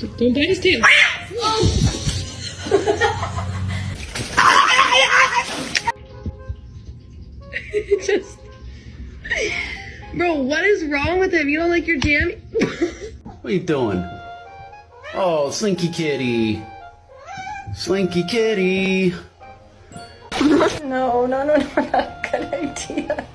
Don't bite his tail. Just... Bro, what is wrong with him? You don't like your jam? What are you doing? Oh, Slinky Kitty. Slinky Kitty. No, not a good idea.